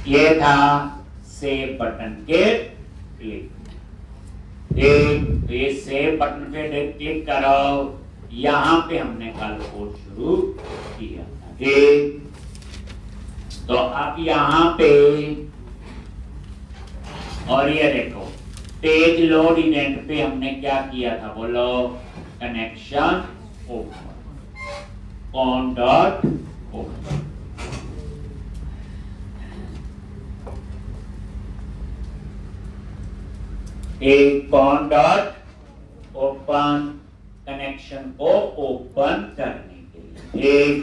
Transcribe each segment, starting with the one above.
ये था save button के क्लिक। ये सेव बटन पे क्लिक करो, यहां पे हमने कल कोड शुरू किया था। ठीक, तो अब यहां पे और ये देखो पेज लोड इवेंट पे हमने क्या किया था, बोलो connection open on dot open. एक कॉन डॉट ओपन कनेक्शन को ओपन करने के लिए। एक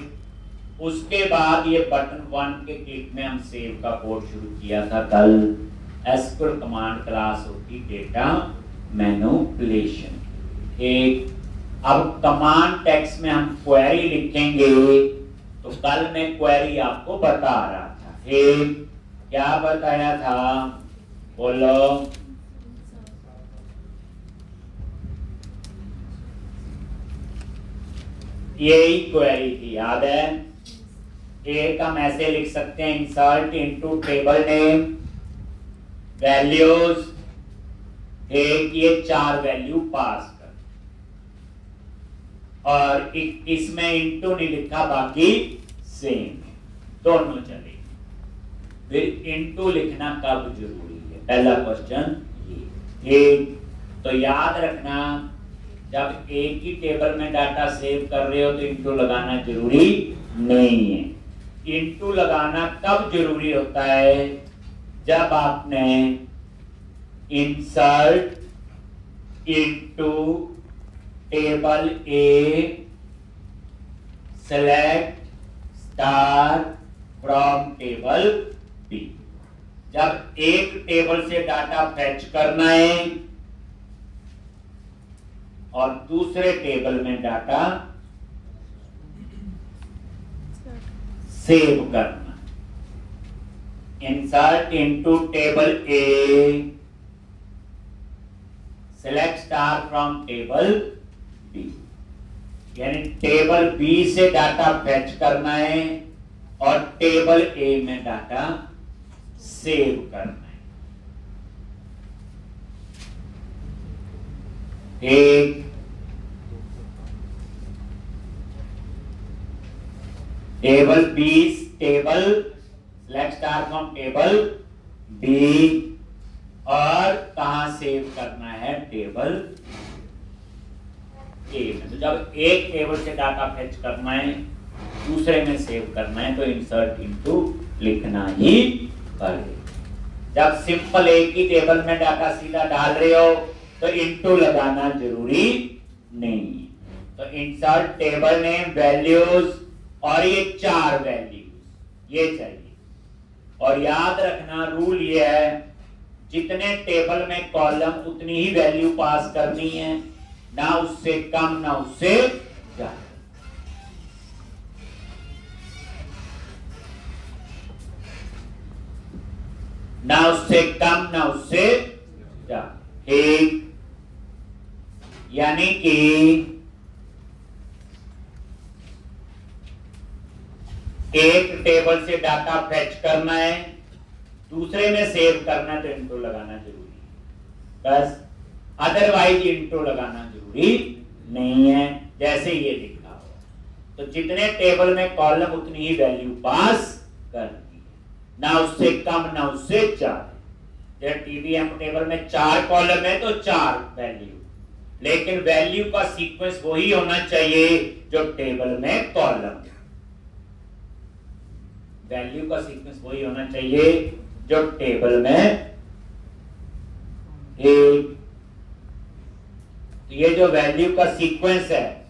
उसके बाद ये बटन 1 के क्लिक में हम सेव का कोड शुरू किया था कल। एसक्यूएल कमांड क्लास होती डेटा मैनिपुलेशन। एक अब कमांड टेक्स्ट में हम क्वेरी लिखेंगे, तो कल मैं क्वेरी आपको बता रहा था। एक क्या बताया था, बोलो यही क्वेरी थी, याद है। एक हम ऐसे लिख सकते हैं, insert into table name values. एक ये 4 वैल्यू पास कर, और इसमें इनटू नहीं लिखा, बाकी सेम दोनों चले। फिर इनटू लिखना कब जरूरी है, पहला क्वेश्चन ये। एक तो याद रखना, जब एक ही टेबल में डाटा सेव कर रहे हो तो इंटू लगाना जरूरी नहीं है। इंटू लगाना तब जरूरी होता है जब आपने insert into table A select star from table B. जब एक टेबल से डाटा फेच करना है और दूसरे टेबल में डाटा सेव करना। Insert into table A select star from table B, यानी टेबल बी से डाटा फेच करना है और टेबल ए में डाटा सेव करना है। एक table B, table select star from table B, और कहां सेव करना है, टेबल ए में। तो जब एक टेबल से डाटा फेच करना है दूसरे में सेव करना है तो इंसर्ट इनटू लिखना ही पड़ेगा। जब सिंपल एक ही टेबल में डाटा सीधा डाल रहे हो तो इनटू लगाना जरूरी नहीं है। तो इंसर्ट टेबल नेम वैल्यूज, और ये 4 वैल्यूज ये चाहिए। और याद रखना रूल ये है, जितने टेबल में कॉलम उतनी ही वैल्यू पास करनी है, ना उससे कम ना उससे ज्यादा। ना उससे कम ना उससे ज्यादा। ठीक, यानी कि एक टेबल से डाटा फेच करना है दूसरे में सेव करना है तो इंटू लगाना जरूरी है बस, अदरवाइज इंटू लगाना जरूरी नहीं है। जैसे ये लिखा हो तो जितने टेबल में कॉलम उतनी ही वैल्यू पास करनी है, ना उससे कम ना उससे ज्यादा। जैसे टीबीएम टेबल में 4 कॉलम है तो 4 वैल्यू, लेकिन वैल्यू का सीक्वेंस वही होना चाहिए जो टेबल में कॉलम। वैल्यू का सीक्वेंस वही होना चाहिए जो टेबल में। एक ये जो वैल्यू का सीक्वेंस है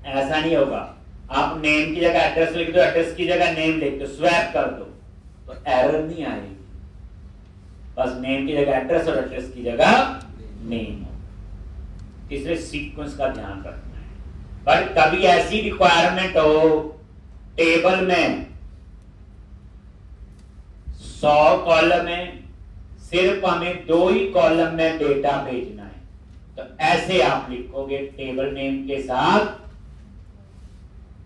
ऐसा नहीं होगा, आप नेम की जगह एड्रेस लिख दो, एड्रेस की जगह नेम लिख दो, स्वैप कर दो तो एरर नहीं आएगी। बस नेम की जगह एड्रेस और एड्रेस की जगह नेम हो। इसलिए सीक्वेंस का ध्यान रखना है। बट कभी ऐसी रिक्वायरमेंट हो टेबल में 100 कॉलम है, सिर्फ हमें 2 ही कॉलम में डेटा भेजना है, तो ऐसे आप लिखोगे टेबल नेम के साथ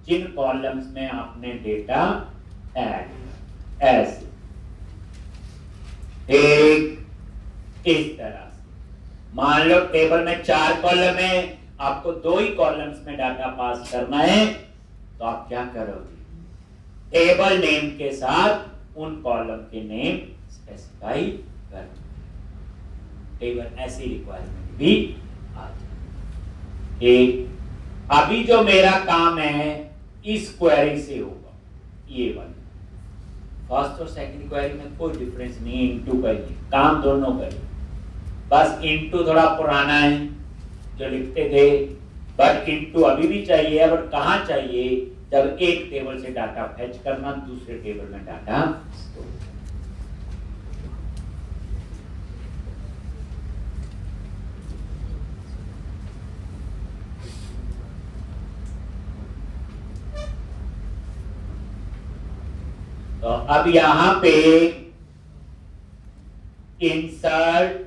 जिन कॉलम्स में आपने डेटा ऐड ऐसे एक इस तरह से। मान लो टेबल में 4 कॉलम है, आपको 2 ही कॉलम्स में डाटा पास करना है, तो आप क्या करोगे? टेबल नेम के साथ उन कॉलम के नेम स्पेसिफाई कर, टेबल ऐसी रिक्वायरमेंट भी आ जाए। एक अभी जो मेरा काम है इस क्वेरी से होगा, ये वाला फर्स्ट और सेकंड क्वेरी में कोई डिफरेंस नहीं है, इनटू करिए, काम दोनों करिए, बस इनटू थोड़ा पुराना है जो लिखते थे, बट इनटू अभी भी चाहिए, बट कहां चाहिए? जब एक टेबल से डाटा फेच करना, दूसरे टेबल में डाटा स्टोर। तो अब यहां पे इंसर्ट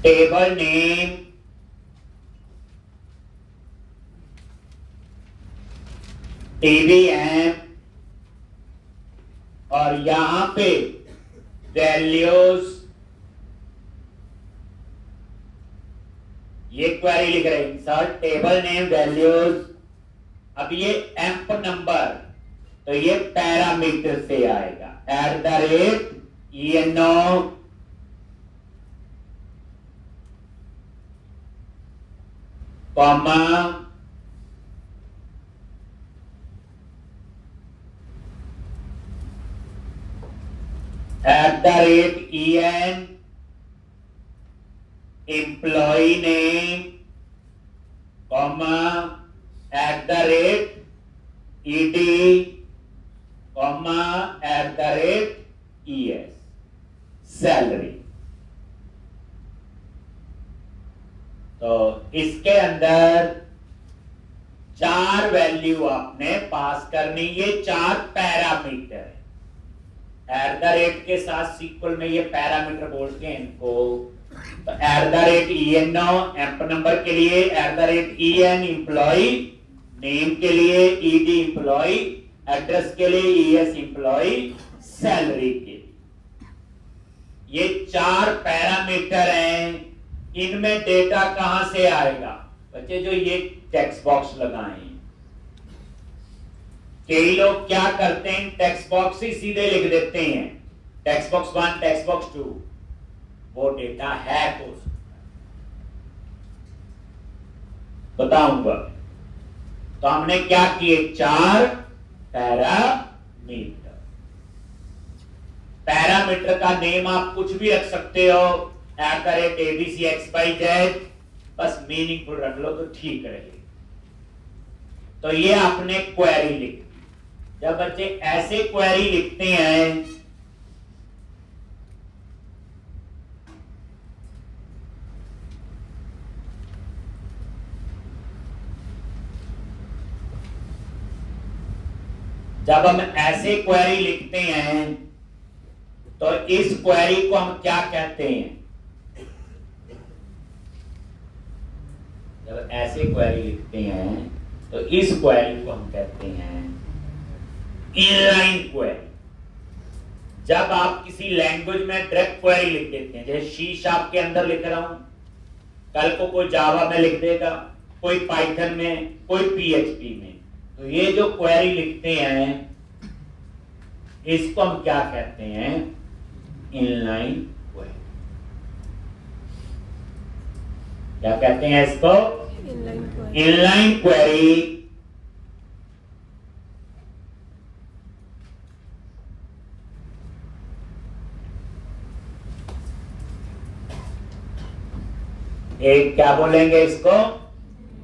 टेबल नेम टीबीएम और यहां पे वैल्यूज, ये क्वेरी लिख रहे हैं इंसर्ट टेबल नेम वैल्यूज। अब ये एम्प नंबर, तो ये पैरामीटर से आएगा, @ENO comma @EN employee name comma @ED comma @ES salary. तो इसके अंदर 4 वैल्यू आपने पास करनी, ये 4 पैरामीटर है। @ के साथ सीक्वल में ये पैरामीटर बोलते हैं इनको। तो @ENO एम्प नंबर के लिए, @EN एम्प्लॉय नेम के लिए, ED एम्प्लॉय एड्रेस के लिए, ES एम्प्लॉय सैलरी के लिए। ये 4 पैरामीटर हैं। इनमें डेटा कहां से आएगा? बच्चे जो ये टेक्स्ट बॉक्स लगाए, कई लोग क्या करते हैं, टेक्स्ट बॉक्स ही सीधे लिख देते हैं, टेक्स्ट बॉक्स 1 टेक्स्ट बॉक्स 2, वो डेटा है तो बताऊंगा। तो हमने क्या किए? 4 पैरामीटर। पैरामीटर का नेम आप कुछ भी रख सकते हो, @ABCXYZ, बस मीनिंगफुल रख लो तो ठीक रहेगी। तो ये आपने क्वेरी लिख दी। जब बच्चे ऐसे क्वेरी लिखते हैं, जब हम ऐसे क्वेरी लिखते हैं तो इस क्वेरी को हम क्या कहते हैं? जब ऐसे क्वेरी लिखते हैं तो इस क्वेरी को हम कहते हैं इनलाइन क्वेरी। जब आप किसी लैंग्वेज में डायरेक्ट क्वेरी लिख देते हैं, जैसे सी शार्प के अंदर लिख रहा हूं, कल को कोई जावा में लिख देगा, कोई पाइथन में, कोई पीएचपी में, तो ये जो क्वेरी लिखते हैं इसको हम क्या कहते हैं? Inline query. क्या कहते हैं इसको? Inline query. एक क्या बोलेंगे इसको?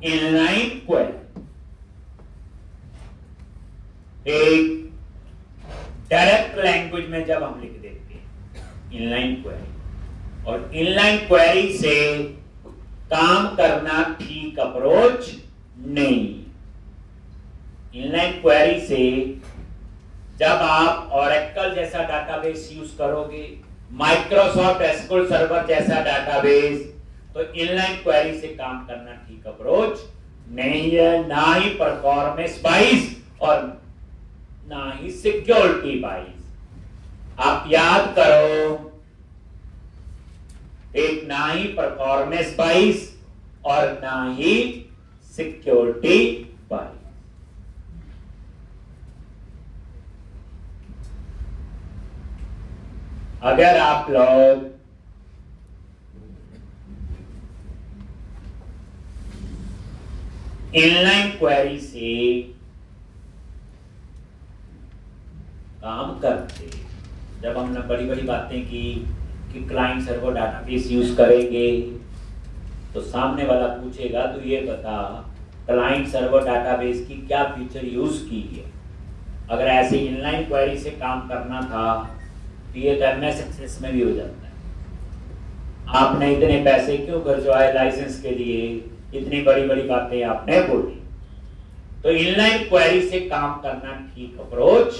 Inline query. एक डायरेक्ट लैंग्वेज में जब हम लिख देते हैं इनलाइन क्वेरी, और इनलाइन क्वेरी से काम करना ठीक अप्रोच नहीं। इनलाइन क्वेरी से जब आप ओरेकल जैसा डाटाबेस यूज करोगे, माइक्रोसॉफ्ट एसक्यूएल सर्वर जैसा डाटाबेस, तो इनलाइन क्वेरी से काम करना ठीक अप्रोच नहीं है, ना ही परफॉर्मेंस वाइज और ना ही सिक्योरिटी वाइज। आप याद करो, एक ना ही परफॉर्मेंस वाइज और ना ही सिक्योरिटी वाइज। अगर आप लोग इनलाइन क्वेरी से काम करते, जब हमने बड़ी बड़ी बातें की कि क्लाइंट सर्वर डाटाबेस यूज करेंगे, तो सामने वाला पूछेगा तो ये बता क्लाइंट सर्वर डाटाबेस की क्या फीचर यूज की है। अगर ऐसे इनलाइन क्वेरी से काम करना था तो ये तो एमएस एक्सेस में भी हो जाता है। आपने इतने पैसे क्यों खर्चवाए लाइसेंस के लिए, इतनी बड़ी बड़ी बातें आपने बोली। तो इनलाइन क्वेरी से काम करना ठीक अप्रोच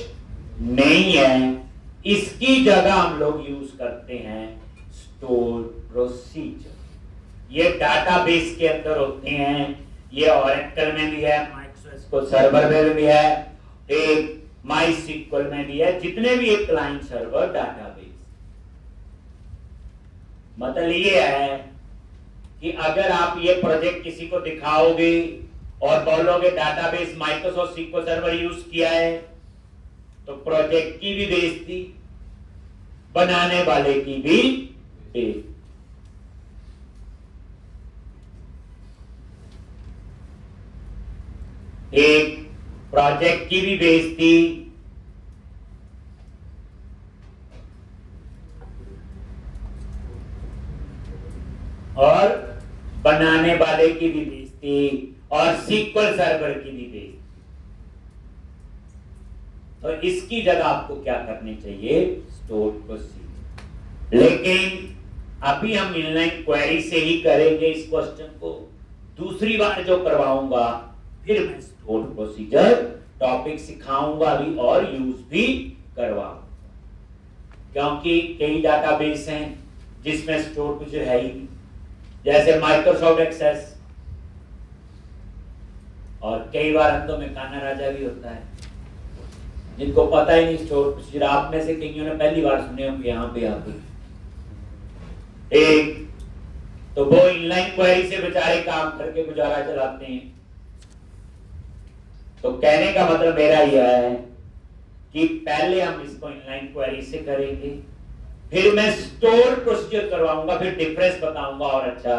नहीं है। इसकी जगह हम लोग यूज करते हैं स्टोर प्रोसीजर। ये डाटाबेस के अंदर होते हैं, ये ओरेकल में भी है, माइक्रोसॉफ्ट सर्वर में भी है, एक माइस्क्ल में भी है, जितने भी एक क्लाइंट सर्वर डाटाबेस। मतलब ये है कि अगर आप ये प्रोजेक्ट किसी को दिखाओगे और बोलोगे database Microsoft SQL server use किया है, तो प्रोजेक्ट की भी बेइज्जती, बनाने वाले की भी बेइज्जती। एक प्रोजेक्ट की भी बेइज्जती और बनाने वाले की भी बेइज्जती और SQL सर्वर की भी बेइज्जती। तो इसकी जगह आपको क्या करनी चाहिए, स्टोर प्रोसीजर। लेकिन अभी हम इनलाइन क्वेरी से ही करेंगे इस क्वेश्चन को। दूसरी बार जो करवाऊंगा फिर मैं स्टोर प्रोसीजर टॉपिक सिखाऊंगा भी और यूज भी करवाऊंगा, क्योंकि कई डाटाबेस हैं जिसमें स्टोर प्रोसीजर है ही नहीं, जैसे माइक्रोसॉफ्ट एक्सेस। और कई बार अंधों में काना राजा भी होता है, जिनको पता ही नहीं स्टोर प्रोसीजर। आप में से कईयों ने पहली बार सुने होंगे यहाँ पे एक तो वो इनलाइन क्वेरी से बेचारे काम करके गुजारा चलाते हैं। तो कहने का मतलब मेरा यह है कि पहले हम इसको इनलाइन क्वेरी से करेंगे, फिर मैं स्टोर प्रोसीजर करवाऊंगा, फिर डिफरेंस बताऊंगा। और अच्छा,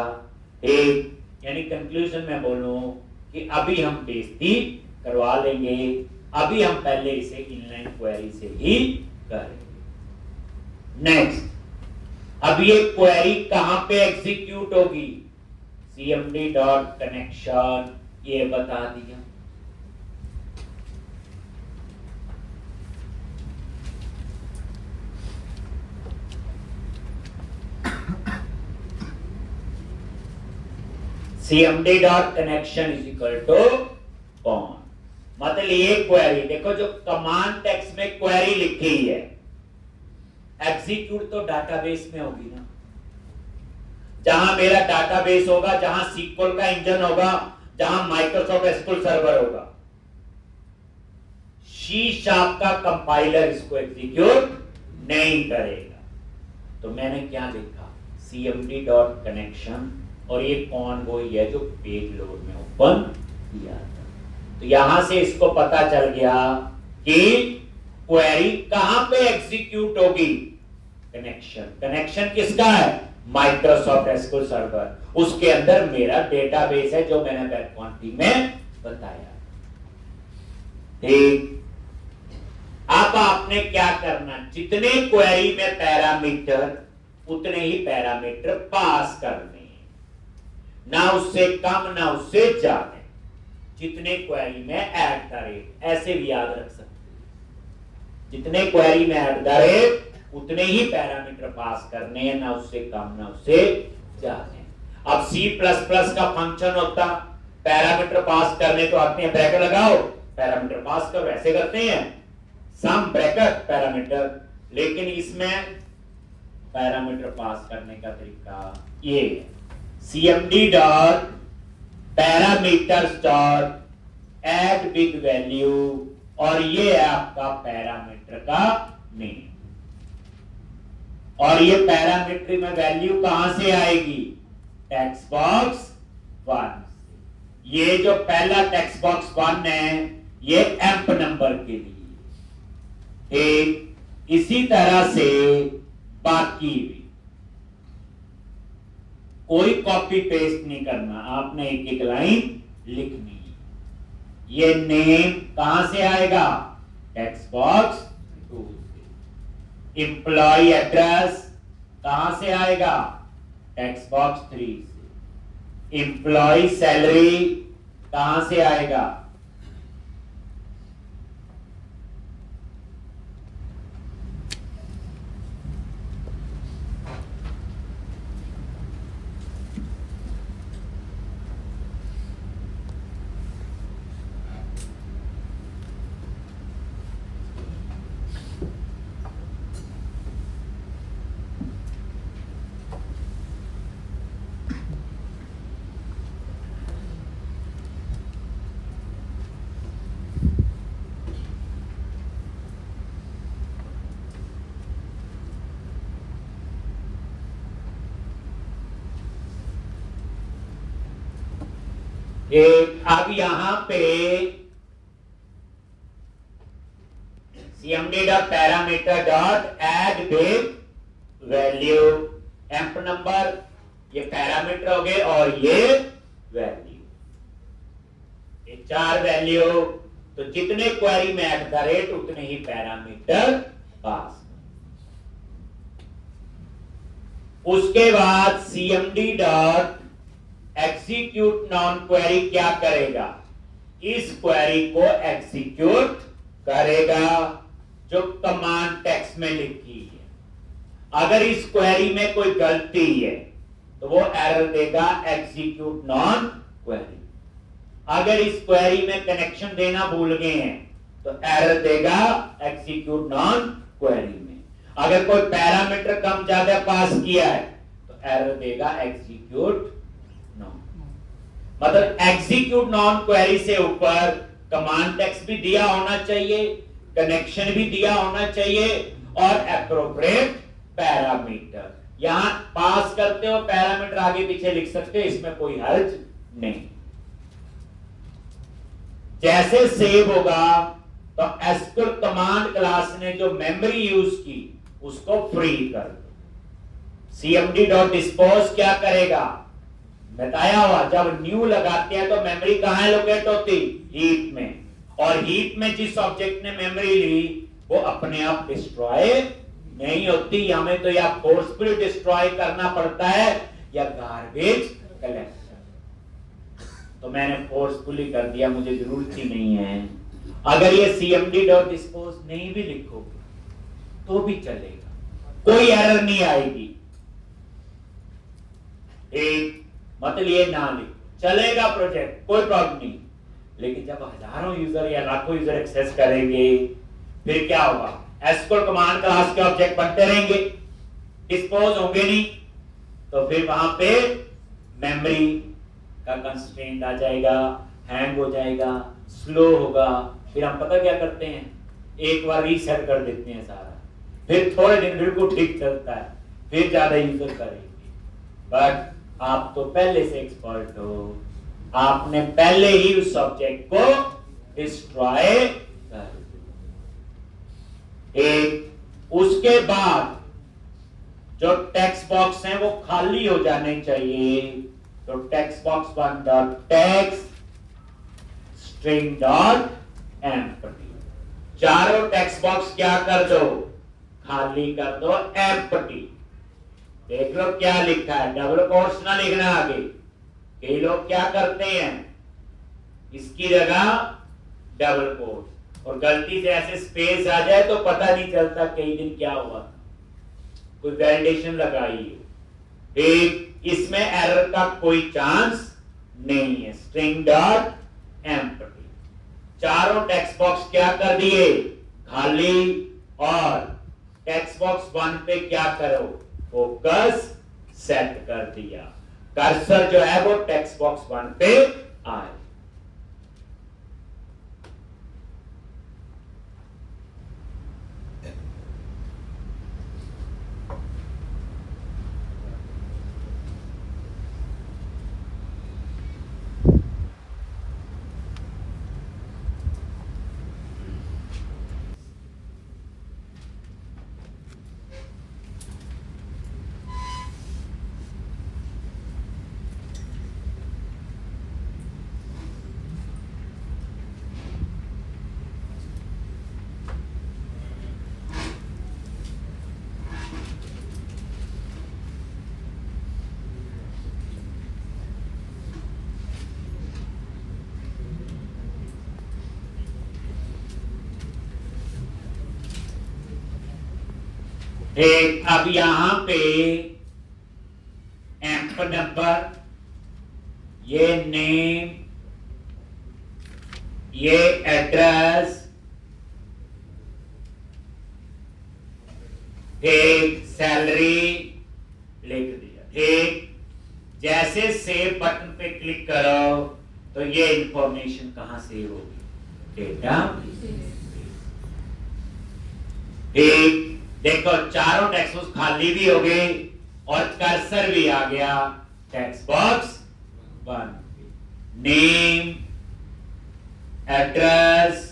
एक यानी कंक्लूजन में बोलूं कि अभी हम बेइज्जती करवा लेंगे, अभी हम पहले इसे इनलाइन क्वेरी से ही करेंगे। नेक्स्ट, अब ये क्वेरी कहां पे एग्जीक्यूट होगी, cmd डॉट कनेक्शन, ये बता दिया। cmd dot connection is equal to कौन, मतलब ये क्वेरी देखो, जो कमांड टेक्स्ट में क्वेरी लिखी है एग्जीक्यूट तो डाटाबेस में होगी ना। जहां मेरा डाटाबेस होगा, जहां SQL का इंजन होगा, जहां माइक्रोसॉफ्ट SQL सर्वर होगा, C# का कंपाइलर इसको एग्जीक्यूट नहीं करेगा। तो मैंने क्या लिखा, cmd डॉट कनेक्शन, और ये कौन वो है जो पेज लोड में ओपन किया था। तो यहां से इसको पता चल गया कि क्वेरी कहां पे एग्जीक्यूट होगी, कनेक्शन। कनेक्शन किसका है, माइक्रोसॉफ्ट SQL सर्वर। उसके अंदर मेरा डेटाबेस है जो मैंने वेब कॉन्फिग में बताया। ठीक, अब आपने क्या करना, जितने क्वेरी में पैरामीटर उतने ही पैरामीटर पास करने, ना उससे कम ना उससे ज्यादा। जितने क्वेरी में ऐड करें, ऐसे भी याद रख सकते हैं, जितने क्वेरी में ऐड करें उतने ही पैरामीटर पास करने हैं, ना उससे कम ना उससे ज्यादा। अब C++ का फंक्शन होता, पैरामीटर पास करने तो आते हैं, ब्रैकेट लगाओ पैरामीटर पास करो, ऐसे करते हैं, सम ब्रैकेट पैरामीटर। लेकिन इसमें पैरामीटर पास करने का तरीका ये है, CMD dot parameters dot add with value, और ये है आपका पैरामीटर का नेम। और ये पैरामीटर में वैल्यू कहां से आएगी? Text box 1। ये जो पहला टेक्स्ट बॉक्स 1 है ये एम्प नंबर के लिए। एक इसी तरह से बाकी भी कोई कॉपी पेस्ट नहीं करना, आपने एक एक लाइन लिखनी है। ये नेम कहां से आएगा? टेक्स्ट बॉक्स 2 से। एम्प्लॉय एड्रेस कहां से आएगा? टेक्स्ट बॉक्स 3 से। एम्प्लॉय सैलरी कहां से आएगा? अब यहां पे CMD dot parameter dot add with value, emp number ये पैरामीटर हो गए और ये वैल्यू, ये 4 वैल्यू। तो जितने क्वेरी में एट द रेट उतने ही पैरामीटर पास। उसके बाद CMD dot execute non query क्या करेगा? इस क्वेरी को एग्जीक्यूट करेगा जो कमांड टेक्स्ट में लिखी है। अगर इस क्वेरी में कोई गलती है तो वो एरर देगा एग्जीक्यूट नॉन क्वेरी। अगर इस क्वेरी में कनेक्शन देना भूल गए हैं तो एरर देगा एग्जीक्यूट नॉन क्वेरी में। अगर कोई पैरामीटर कम ज्यादा पास किया है तो एरर देगा एग्जीक्यूट नॉन। मतलब एग्जीक्यूट नॉन क्वेरी से ऊपर कमांड टेक्स्ट भी दिया होना चाहिए, कनेक्शन भी दिया होना चाहिए और एप्रोप्रिएट पैरामीटर। यहां पास करते हो पैरामीटर आगे पीछे लिख सकते हो, इसमें कोई हर्ज नहीं। जैसे सेव होगा तो एसक्यूएल कमांड क्लास ने जो मेमोरी यूज की उसको फ्री कर दो। CMD डॉट डिस्पोज क्या करेगा? बताया हुआ, जब न्यू लगाते हैं तो मेमोरी कहां लोकेट होती? हीप में। और हीप में जिस ऑब्जेक्ट ने मेमोरी ली वो अपने आप डिस्ट्रॉय नहीं होती, हमें तो या फोर्सफुली डिस्ट्रॉय करना पड़ता है या गार्बेज कलेक्शन। तो मैंने फोर्सफुली कर दिया, मुझे जरूरत ही नहीं है। अगर ये CMD डॉट डिस्पोज नहीं भी लिखोगे तो भी चलेगा, कोई एरर नहीं आएगी। एक मतलब ये ना लिखो चलेगा प्रोजेक्ट, कोई प्रॉब्लम नहीं। लेकिन जब हजारों यूजर या लाखों यूजर एक्सेस करेंगे फिर क्या होगा? एसक्यूएल कमांड क्लास के ऑब्जेक्ट बनते रहेंगे, डिस्पोज होंगे नहीं, तो फिर वहां पे मेमोरी का कंस्ट्रेंट आ जाएगा, हैंग हो जाएगा, स्लो होगा। फिर हम पता क्या करते हैं, एक बार रीसेट कर देते हैं सारा, फिर थोड़े दिन बिल्कुल ठीक चलता है, फिर ज्यादा यूजर करेंगे। बट आप तो पहले से एक्सपर्ट हो, आपने पहले ही उस ऑब्जेक्ट को डिस्ट्रॉय कर दिया। उसके बाद जो टेक्स्ट बॉक्स हैं वो खाली हो जाने चाहिए। तो text box 1 dot text string dot empty, चारों टेक्स्ट बॉक्स क्या कर दो? खाली कर दो, एम्प्टी। देख लो क्या लिखा है, डबल कोट्स ना लिखना आगे। कई लोग क्या करते हैं, इसकी जगह डबल कोट्स, और गलती से ऐसे स्पेस आ जाए तो पता नहीं चलता कई दिन क्या हुआ, कोई वैलिडेशन लगाई है। एक इसमें एरर का कोई चांस नहीं है। स्ट्रिंग डॉट एम्प्टी, चारों टेक्स्ट बॉक्स क्या कर दिए? खाली। और टेक्स्ट बॉक्स 1 पे क्या करो? फोकस सेट कर दिया। कर्सर जो है वो टेक्स्ट बॉक्स 1 पे आए। एक अब यहां पे एम्प नंबर, ये नेम, ये एड्रेस, एक सैलरी लिख दिया। ठीक, जैसे सेव बटन पे क्लिक करो तो ये इंफॉर्मेशन कहां सेव होगी? डेटा। ठीक, देखो चारों टेक्स्ट बॉक्स खाली भी हो गए और कर्सर भी आ गया text box 1, name, address,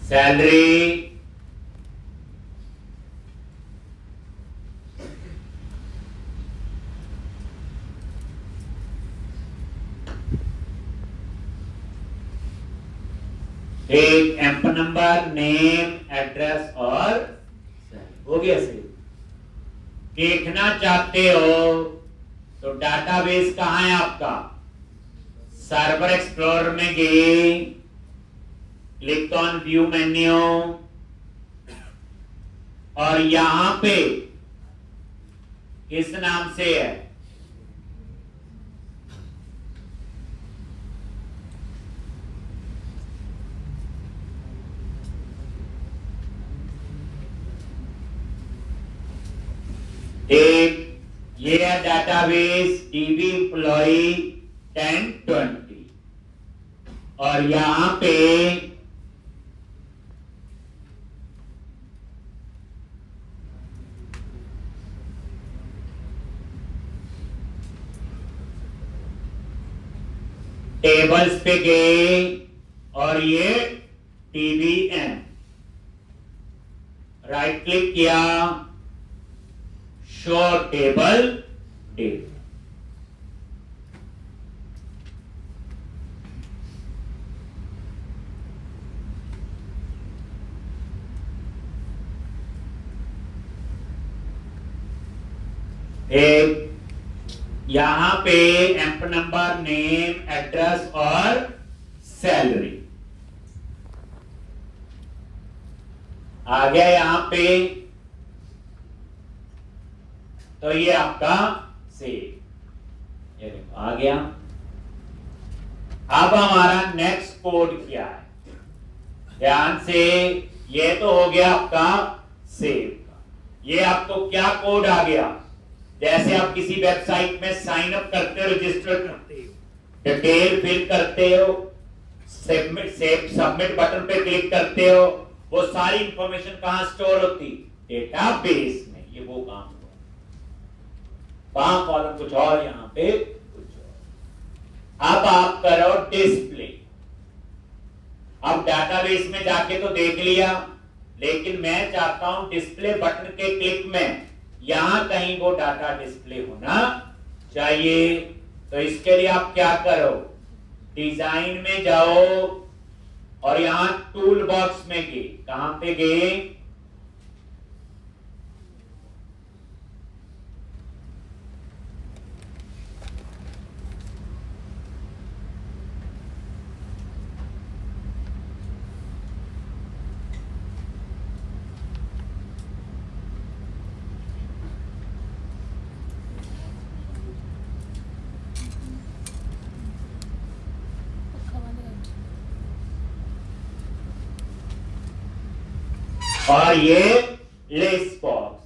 salary, एक एम्प नंबर, नेम, एड्रेस और हो गया सेव। देखना चाहते हो तो डाटाबेस कहां है आपका? सर्वर एक्सप्लोरर में गए, क्लिक ऑन व्यू मेन्यू और यहां पे किस नाम से है? एक ये है डाटाबेस डीबी एम्प्लॉई 1020 और यहां पे टेबल्स पे गए और ये TBM राइट क्लिक किया, शो टेबल डेट। एक यहां पे एम्प नंबर, नेम, एड्रेस और सैलरी आ गया यहां पे, तो ये आपका सेव, ये देखो आ गया। अब हमारा नेक्स्ट कोड क्या है? ध्यान से, ये तो हो गया आपका सेव का। ये आपको क्या कोड आ गया? जैसे आप किसी वेबसाइट में साइन अप करते हो, रजिस्टर करते हो, डिटेल फिल करते हो, सबमिट बटन पे क्लिक करते हो, वो सारी इंफॉर्मेशन कहां स्टोर होती? डेटाबेस में। ये वो काम हुआ। वहां कॉलम कुछ और, यहां पे कुछ और। अब आप करो डिस्प्ले। अब डाटाबेस में जाके तो देख लिया, लेकिन मैं चाहता हूं डिस्प्ले बटन के क्लिक में यहां कहीं वो डाटा डिस्प्ले होना चाहिए। तो इसके लिए आप क्या करो? डिजाइन में जाओ और यहां टूल बॉक्स में गए। कहां पे गए? और ये लिस्ट बॉक्स।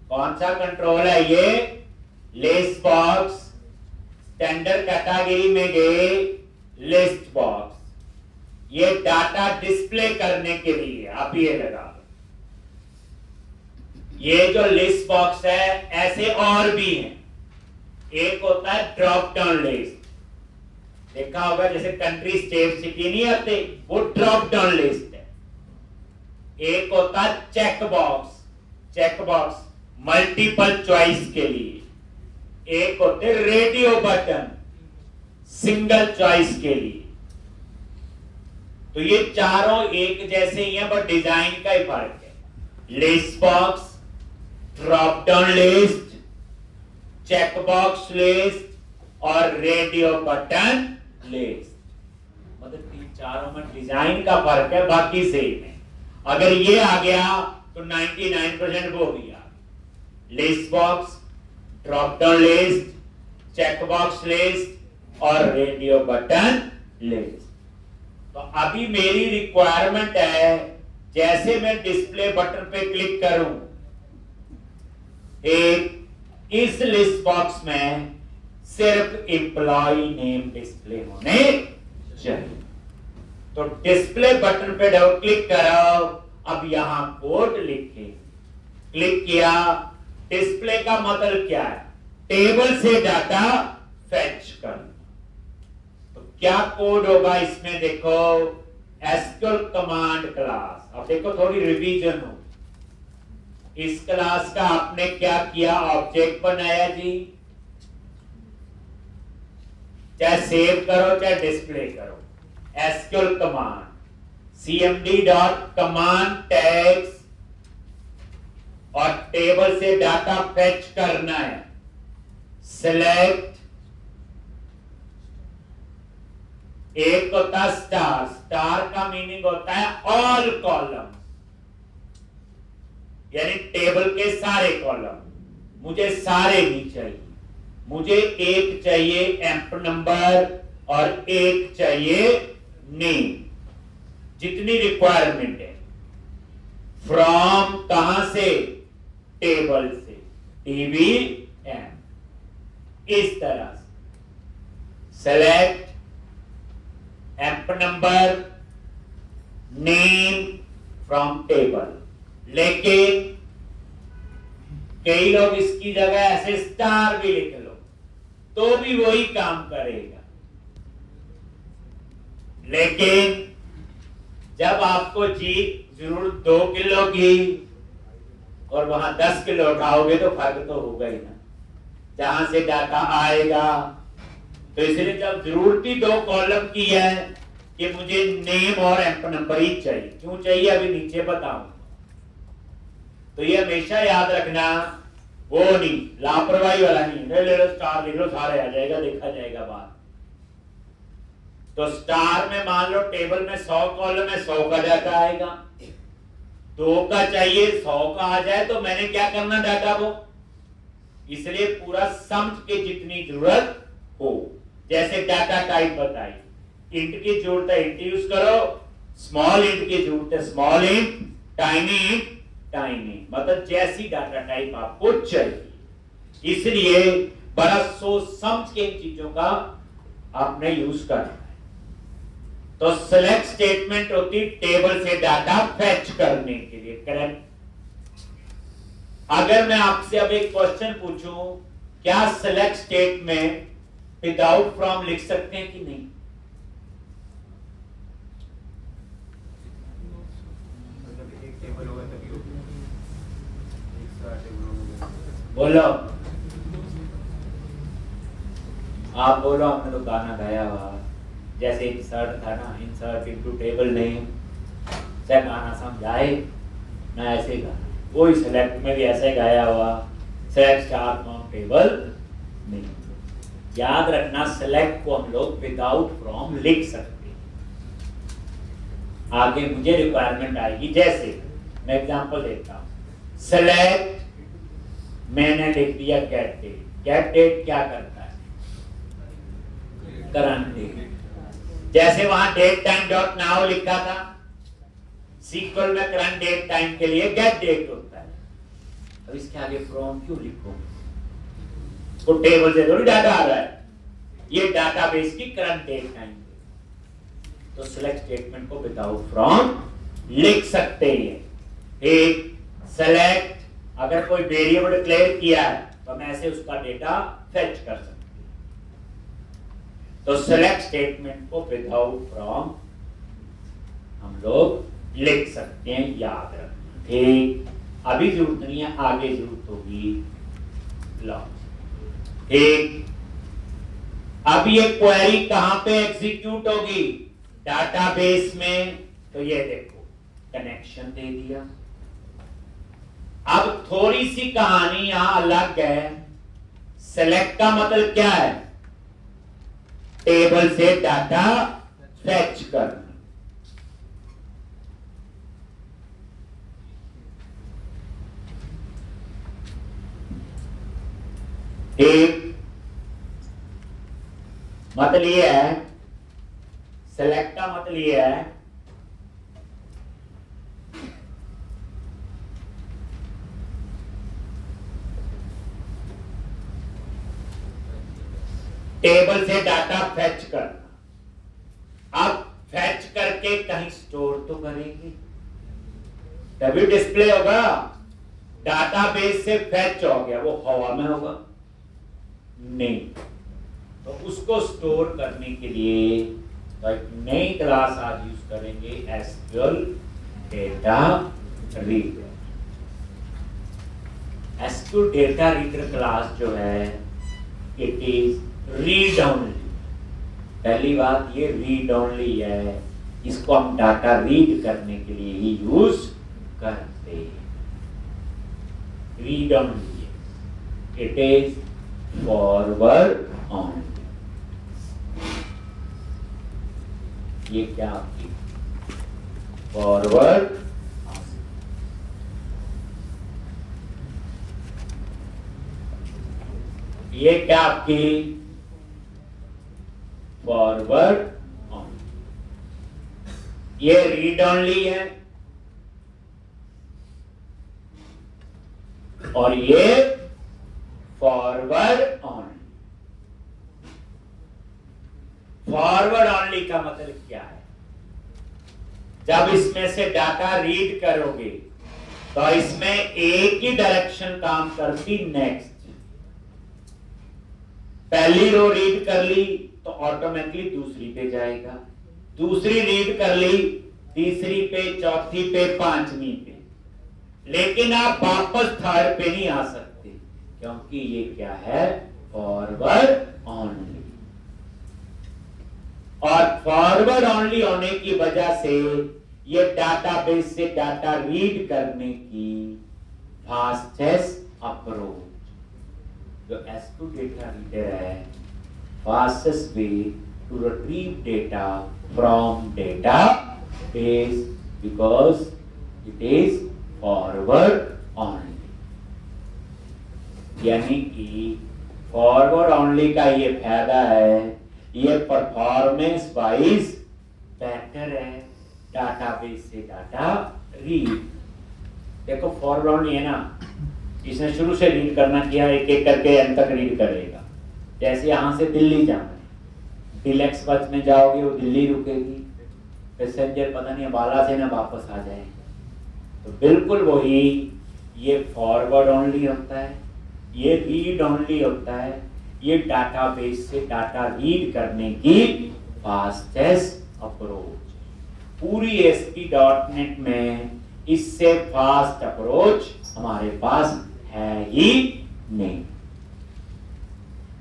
कौन सा कंट्रोल है ये? List box. स्टैंडर्ड कैटेगरी में गए लिस्ट बॉक्स, ये डाटा डिस्प्ले करने के लिए। आप ये लगा दो, ये जो लिस्ट बॉक्स है ऐसे और भी हैं। एक होता है ड्रॉप डाउन लिस्ट, देखा होगा जैसे कंट्री स्टेट सिटी नहीं आते, वो ड्रॉप डाउन लिस्ट है। एक होता है check box, check box multiple choice के लिए। एक होते रेडियो बटन सिंगल चॉइस के लिए। तो ये चारों एक जैसे ही हैं, बट डिजाइन का ही फर्क है। List box, drop down list, check box list और रेडियो बटन लिस्ट, मतलब इन चारों में डिजाइन का फर्क है, बाकी सेम है। अगर ये आ गया तो 99% वो भी आ गया। List box, drop down list, check box list और रेडियो बटन लिस्ट। तो अभी मेरी रिक्वायरमेंट है, जैसे मैं डिस्प्ले बटन पे क्लिक करूं, एक इस लिस्ट बॉक्स में सिर्फ एम्प्लॉय नेम डिस्प्ले होने चाहिए। तो डिस्प्ले बटन पे डबल क्लिक करो, अब यहां कोड लिखे, क्लिक किया। डिस्प्ले का मतलब क्या है? टेबल से डाटा फेच करना। तो क्या कोड होगा इसमें? देखो एसक्यूएल कमांड क्लास। अब देखो थोड़ी रिवीजन हो। इस क्लास का आपने क्या किया? ऑब्जेक्ट बनाया जी, चाहे सेव करो चाहे डिस्प्ले करो। SQL command cmd dot command tags और टेबल से डाटा फेच करना है। सिलेक्ट, एक होता है स्टार, स्टार का मीनिंग होता है ऑल कॉलम, यानी टेबल के सारे कॉलम। मुझे सारे नहीं चाहिए, मुझे एक चाहिए एम्प नंबर और एक चाहिए नेम, जितनी रिक्वायरमेंट है। फ्रॉम कहां से? टेबल से, टीवी एम, इस तरह से। Select amp number, name from table. लेकिन कई लोग इसकी जगह ऐसे स्टार भी लिख लो तो भी वही काम करेगा। लेकिन जब आपको जी जरूरत 2 किलो की और वहां 10 किलो उठाओगे तो फर्क तो होगा ही ना, जहां से डाटा आएगा। तो इसलिए जब जरूरती 2 कॉलम की है कि मुझे नेम और एम्प नंबर ही चाहिए। क्यों चाहिए अभी नीचे बताऊं। तो ये हमेशा याद रखना, वो नहीं लापरवाही वाला नहीं, ले लो स्टार लिख लो सारे आ जाएगा, देखा जाएगा बात। तो स्टार में मान लो टेबल में 100 कॉलम है, 100 का डाटा आएगा। 2 का चाहिए, 100 का आ जाए तो मैंने क्या करना डाटा को, इसलिए पूरा समझ के जितनी जरूरत हो। जैसे डाटा टाइप बताई, इंट की जरूरत है इंट यूज करो, स्मॉल इंट की जरूरत है small int, tiny int tiny, मतलब जैसी डाटा टाइप आपको चाहिए। इसलिए बड़ा सोच समझ के इन चीजों का आपने यूज करना है। तो सिलेक्ट स्टेटमेंट होती टेबल से डाटा फेच करने के लिए, करेक्ट। अगर मैं आपसे अब एक क्वेश्चन पूछूं, क्या सिलेक्ट स्टेटमेंट विदाउट फ्रॉम लिख सकते हैं कि नहीं? बोलो, आप बोलो। हमने तो गाना गाया हुआ, जैसे इंसर्ट था ना, इंसर्ट इनटू टेबल नेम, चाहे गाना समझाए ना, ऐसे गाना। वही सिलेक्ट में भी ऐसे गाया हुआ, सिलेक्ट स्टार फ्रॉम टेबल नहीं। याद रखना, सिलेक्ट को हम लोग विदाउट फ्रॉम लिख सकते हैं। आगे मुझे रिक्वायरमेंट आएगी, जैसे मैं एग्जांपल देता हूं। सिलेक्ट, मैंने लिख दिया गेट डेट। गेट डेट क्या करता है? Current date. जैसे वहां डेट टाइम डॉट नाउ लिखा था, सीक्वल में करंट डेट टाइम के लिए गेट डेट होता है। अब इसके आगे फ्रॉम क्यों लिखो? तो टेबल से थोड़ी डाटा आ रहा है, ये डाटाबेस की करंट डेट टाइम। तो सिलेक्ट स्टेटमेंट को विदाउट फ्रॉम लिख सकते हैं। एक सेलेक्ट, अगर कोई वेरिएबल डिक्लेयर किया है तो हम ऐसे उसका डेटा फेच कर सकते हैं। तो सिलेक्ट स्टेटमेंट को विदाउट फ्रॉम हम लोग लिख सकते हैं, याद रखना। ठीक, अभी जरूरत नहीं है, आगे जरूरत होगी। ठीक, अब ये क्वेरी कहां पे एग्जीक्यूट होगी? डाटाबेस में। तो ये देखो कनेक्शन दे दिया। अब थोड़ी सी कहानी यहां अलग है। सेलेक्ट का मतलब क्या है? टेबल से डाटा फेच करना। एक मतलब ये है, सेलेक्ट का मतलब ये है टेबल से डाटा फेच करना। अब फेच करके कहीं स्टोर तो करेंगे, तभी डिस्प्ले होगा। डाटाबेस से फेच हो गया, वो हवा में होगा नहीं। तो उसको स्टोर करने के लिए तो एक नई क्लास आज यूज करेंगे, SQL data reader. SQL data reader class जो है, इट इज रीड ओनली। पहली बात ये रीड ओनली है, इसको हम डाटा रीड करने के लिए ही यूज करते हैं। Read only, it is forward only. ये क्या आपकी फॉरवर्ड, ये क्या आपकी फॉरवर्ड ओनली। ये रीड ओनली है और ये फॉरवर्ड ओनली। फॉरवर्ड ओनली का मतलब क्या है? जब इसमें से डाटा रीड करोगे तो इसमें एक ही डायरेक्शन काम करती, नेक्स्ट। पहली रो रीड कर ली तो ऑटोमेटिकली दूसरी पे जाएगा, दूसरी रीड कर ली तीसरी पे, चौथी पे, पांचवी पे। लेकिन आप वापस थर्ड पे नहीं आ सकते, क्योंकि ये क्या है? Forward only. और फॉरवर्ड ओनली होने की वजह से ये डाटाबेस से डाटा रीड करने की फास्टेस्ट अप्रोच। जो एसक्यूएल डेटा रीडर है, fastest way to retrieve data from database because it is forward only. यानी कि फॉरवर्ड ओनली का ये फायदा है, ये परफॉर्मेंस वाइज बेहतर है डाटाबेस से डाटा रीड। देखो फॉरवर्ड ओनली है ना, इसने शुरू से रीड करना किया, एक एक करके एंड तक रीड करेगा। जैसे यहां से दिल्ली जाना है, डिलक्स बस में जाओगे वो दिल्ली रुकेगी, पैसेंजर पता नहीं अम्बाला से ना वापस आ जाए। तो बिल्कुल वही ये फॉरवर्ड ओनली होता है, ये रीड ओनली होता है। ये डाटाबेस से डाटा रीड करने की फास्टेस्ट अप्रोच। पूरी ASP.NET में इससे फास्ट अप्रोच हमारे पास है ही नहीं।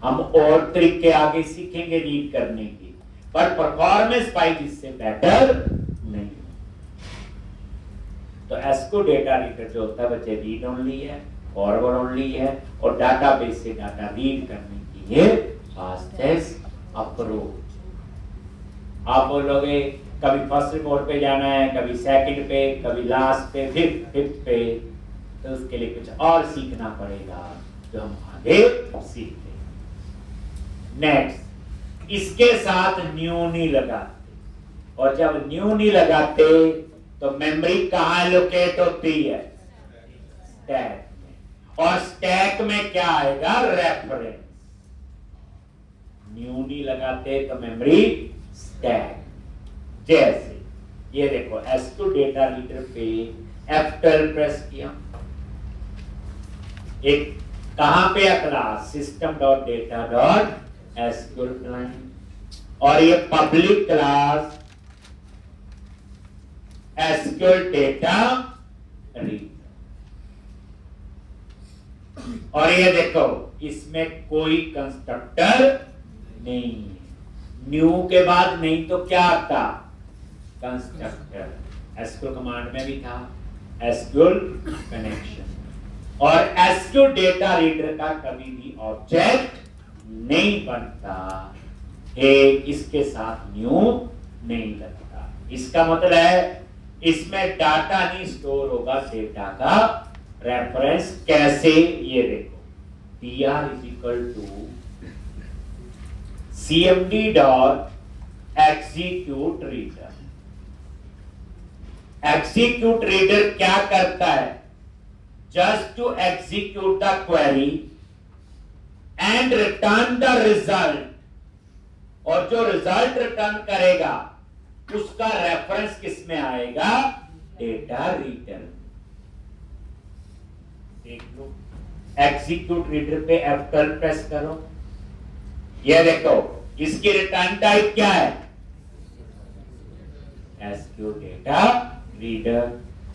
हम और तरीके आगे सीखेंगे रीड करने की, पर परफॉर्मेंस वाइज इससे बेटर नहीं। तो एसक्यूएल डेटा रीडर जो होता है बच्चे रीड ओनली है, फॉरवर्ड ओनली है और डाटाबेस से डाटा रीड करने की ये फास्टेस्ट अप्रोच। आप बोलोगे कभी फर्स्ट रिपोर्ट पे जाना है, कभी सेकंड पे, कभी लास्ट पे, फिर फिफ्थ पे, तो उसके लिए कुछ और सीखना पड़ेगा जो हम आगे सीखते हैं। नेक्स्ट, इसके साथ न्यू नहीं लगाते, और जब न्यू नहीं लगाते तो मेमोरी कहाँ लोकेट होती है? स्टैक में। और स्टैक में क्या आएगा? रेफरेंस। न्यू नहीं लगाते तो मेमोरी स्टैक। जैसे ये देखो S2 डेटा रीडर पे F12 प्रेस किया, एक कहां पे है क्लास? system.data.sql क्लाइंट, और ये public class SQL data reader. और ये देखो इसमें कोई कंस्ट्रक्टर नहीं है। न्यू के बाद नहीं तो क्या आता? कंस्ट्रक्टर। SQL कमांड में भी था SQL कनेक्शन। और SQL डेटा रीडर का कभी भी ऑब्जेक्ट नहीं बनता है, इसके साथ न्यू नहीं लगता। इसका मतलब है इसमें डाटा नहीं स्टोर होगा, डेटा का रेफरेंस। कैसे? ये देखो PR is equal to CMD dot execute reader. Execute reader क्या करता है? Just to execute the query and return the result, और जो रिजल्ट रिटर्न करेगा उसका रेफरेंस किस में आएगा? Data reader. देख लो एग्जीक्यूट रीडर पे F12 प्रेस करो, ये देखो इसकी रिटर्न टाइप क्या है? SQL data reader.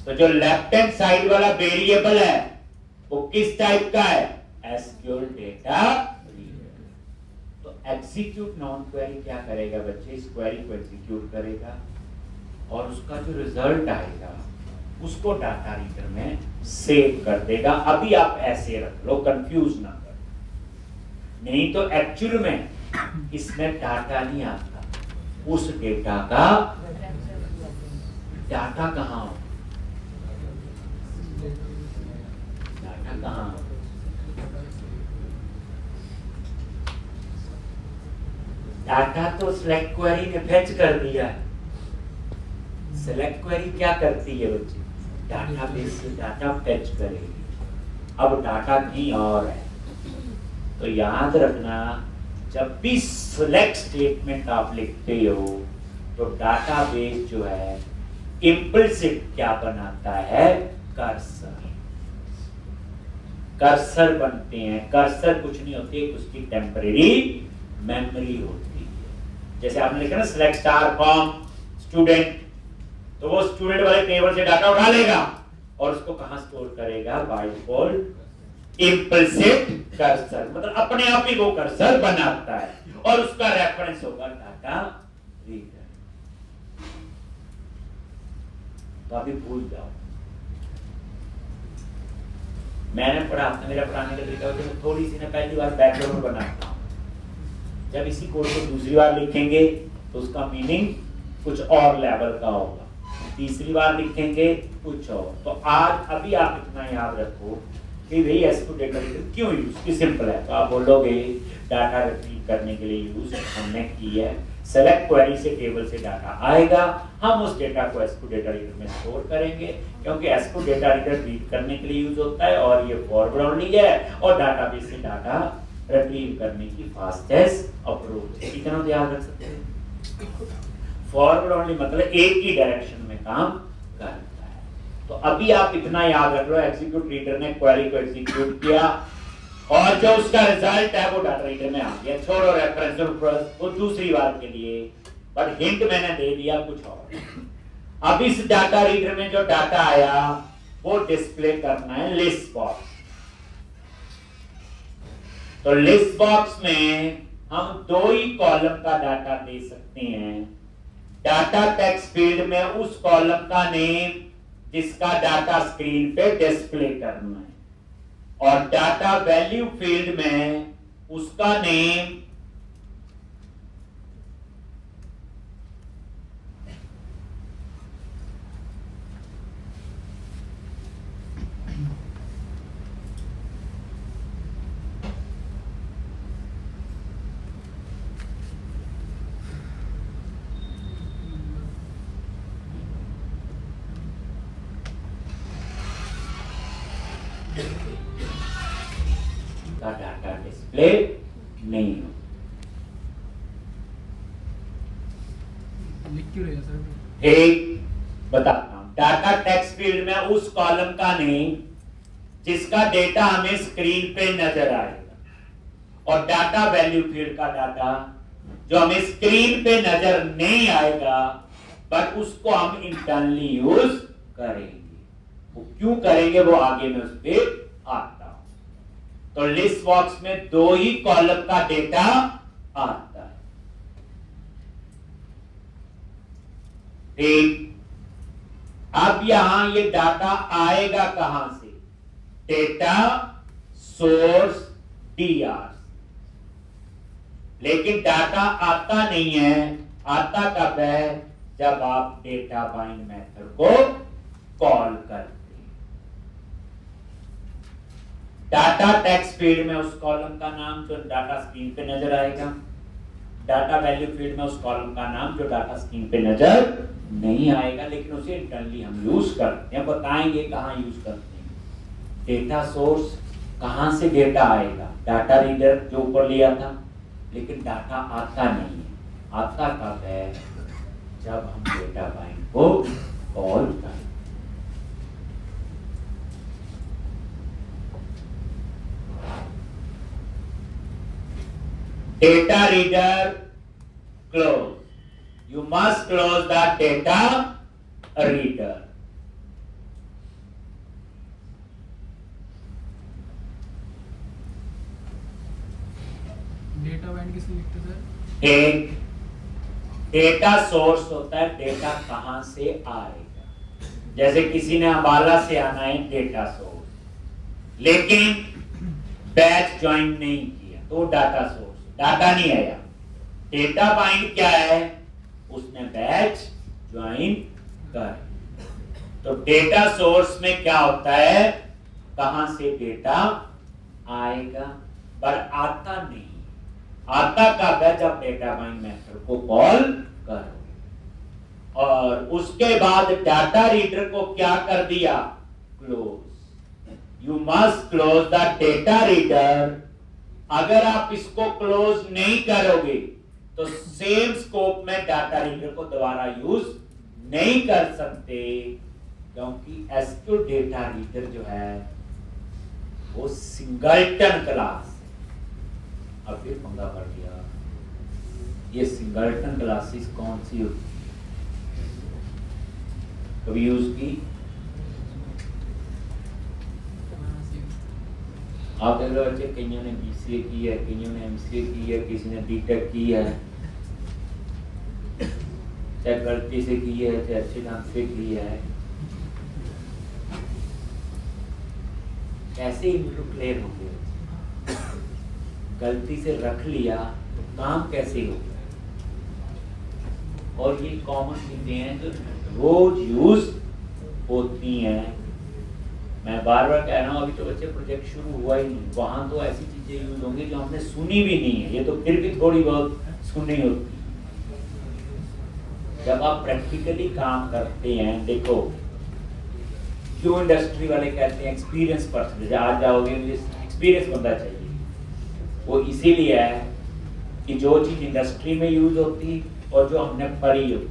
तो जो लेफ्ट हैंड साइड वाला वेरिएबल है वो किस टाइप का है? SQL data reader. तो एग्जीक्यूट नॉन क्वेरी क्या करेगा बच्चे? इस क्वेरी को एग्जीक्यूट करेगा और उसका जो रिजल्ट आएगा उसको डाटा रीडर में सेव कर देगा। अभी आप ऐसे रख लो, कंफ्यूज ना कर, नहीं तो एक्चुअल में इसमें डाटा नहीं आता। उस डेटा का डाटा कहां? डाटा कहां? डाटा तो सिलेक्ट क्वेरी ने फेच कर दिया है। सिलेक्ट क्वेरी क्या करती है बच्चे? डाटाबेस से डाटा फेच करेगी। अब डाटा कहीं और है, तो याद रखना जब भी सिलेक्ट स्टेटमेंट आप लिखते हो तो डाटाबेस जो है इम्प्लिसिट क्या बनाता है? कर्सर। कर्सर बनते हैं। कर्सर कुछ नहीं होती, उसकी टेम्परेरी मेमोरी होती है। जैसे आपने लिखा ना सिलेक्ट स्टार फ्रॉम स्टूडेंट, तो वो स्टूडेंट वाले टेबल से डाटा उठा लेगा और उसको कहां स्टोर करेगा? बाय डिफॉल्ट इम्प्लिसिट कर्सर, मतलब अपने आप ही वो कर्सर बनाता है और उसका रेफरेंस होगा डाटा रीडर। तो अभी भूल जाओ, मैंने पढ़ा था, मेरा पढ़ाने का तरीका होता है थोड़ी सी ना पहली बार बैकग्राउंड बनाता हूं। जब इसी कोड को दूसरी बार लिखेंगे तो उसका मीनिंग कुछ और लेवल का होगा, तीसरी बार लिखेंगे कुछ और। तो आज अभी आप इतना याद रखो कि भाई SQL डेटा रीडर क्यों यूज की? सिंपल है। तो आप बोलोगे डाटा रिट्रीव करने के लिए यूज हमने की है। सेलेक्ट क्वेरी से टेबल से डाटा आएगा, हम उस डेटा को SQL डेटा रीडर में स्टोर करेंगे, क्योंकि SQL डेटा रीडर रीड करने के लिए यूज होता है और ये फॉरवर्ड ओनली है और डाटाबेस से डाटा रिट्रीव करने की फास्टेस्ट अप्रोच है। इतना ध्यान रख सकते हैं। फॉरवर्ड ओनली मतलब एक ही डायरेक्शन में काम करता है। तो अभी आप इतना याद रख लो, एग्जीक्यूट रीडर ने क्वेरी को एग्जीक्यूट किया और जो उसका रिजल्ट है वो डाटा रीडर में आ गया। छोड़ो रेफरेंस वो दूसरी बार के लिए, बट हिंट मैंने दे दिया कुछ और। अब इस डाटा रीडर में जो डाटा आया वो डिस्प्ले करना है लिस्ट बॉक्स। तो लिस्ट बॉक्स में हम दो ही कॉलम का डाटा दे सकते हैं। डाटा टेक्स्ट फील्ड में उस कॉलम का नेम जिसका डाटा स्क्रीन पे डिस्प्ले करना है, और डाटा वैल्यू फील्ड में उसका नेम का डाटा डिस्प्ले नहीं हो। ठीक, बताता हूं। डाटा टेक्स्ट फील्ड में उस कॉलम का नेम जिसका डेटा हमें स्क्रीन पे नजर आएगा, और डाटा वैल्यू फील्ड का डाटा जो हमें स्क्रीन पे नजर नहीं आएगा, बट उसको हम इंटरनली यूज करेंगे। वो क्यों करेंगे वो आगे मैं उस पर आता हूं। तो लिस्ट बॉक्स में 2 ही कॉलम का डेटा आता है। ठीक, अब यहां ये डाटा आएगा कहां से? Data source DR. लेकिन डाटा आता नहीं है। आता कब है? जब आप डेटा बाइंड मेथड को कॉल करते हैं। डाटा टेक्स्ट फील्ड में उस कॉलम का नाम जो डाटा स्क्रीन पे नजर आएगा, डाटा वैल्यू फील्ड में उस कॉलम का नाम जो डाटा स्क्रीन पे नजर नहीं आएगा, लेकिन उसे इंटरनली हम यूज करते हैं। बताएंगे कहां यूज करते हैं। डेटा सोर्स, कहां से डेटा आएगा? डाटा रीडर जो ऊपर लिया था, लेकिन डाटा आता नहीं है। आता कब है? जब हम डेटा बाइंड को कॉल करें। Data reader close. You must close the data reader. Data bind किसने लिखते सर? एक डेटा सोर्स होता है, डेटा कहां से आएगा। जैसे किसी ने अंबाला से आना है, डेटा सोर्स, लेकिन बैच ज्वाइन नहीं किया तो डाटा सोर्स, डाटा नहीं आया। डेटा बाइंड क्या है? उसने बैच ज्वाइन कर। तो डेटा सोर्स में क्या होता है? कहां से डेटा आएगा, पर आता नहीं। आता कब है? जब डेटा बाइंड मेथड को कॉल करो। और उसके बाद डाटा रीडर को क्या कर दिया? Close. You must close the data reader. अगर आप इसको क्लोज नहीं करोगे तो सेम स्कोप में डाटा रीडर को दोबारा यूज नहीं कर सकते, क्योंकि एसक्यूएल डेटा रीडर जो है वो सिंगलटन क्लास। अब फिर पंगा पड़ गया, ये सिंगलटन क्लासेस कौन सी होती? कभी यूज की? आप देख लो बच्चे, कईयों ने बीसीए की है, कईयों ने एमसीए की है, किसी ने बीटेक की है, चाहे गलती से की है चाहे अच्छे ढंग से की है। कैसे इंटरप्लेयर होंगे? गलती से रख लिया तो काम कैसे होगा? और ये कॉमन चीजें हैं जो रोज यूज होती हैं। मैं बार बार कह रहा हूँ, अभी तो बच्चे प्रोजेक्ट शुरू हुआ ही नहीं, वहां तो ऐसी चीजें यूज होंगी जो हमने सुनी भी नहीं है। ये तो फिर भी थोड़ी बहुत सुनी होती है। जब आप प्रैक्टिकली काम करते हैं, देखो क्यों इंडस्ट्री वाले कहते हैं एक्सपीरियंस पर्सन, आज जाओगे मुझे एक्सपीरियंस बंदा चाहिए। वो इसीलिए है कि जो चीज इंडस्ट्री में यूज होती और जो हमने पढ़ी होती,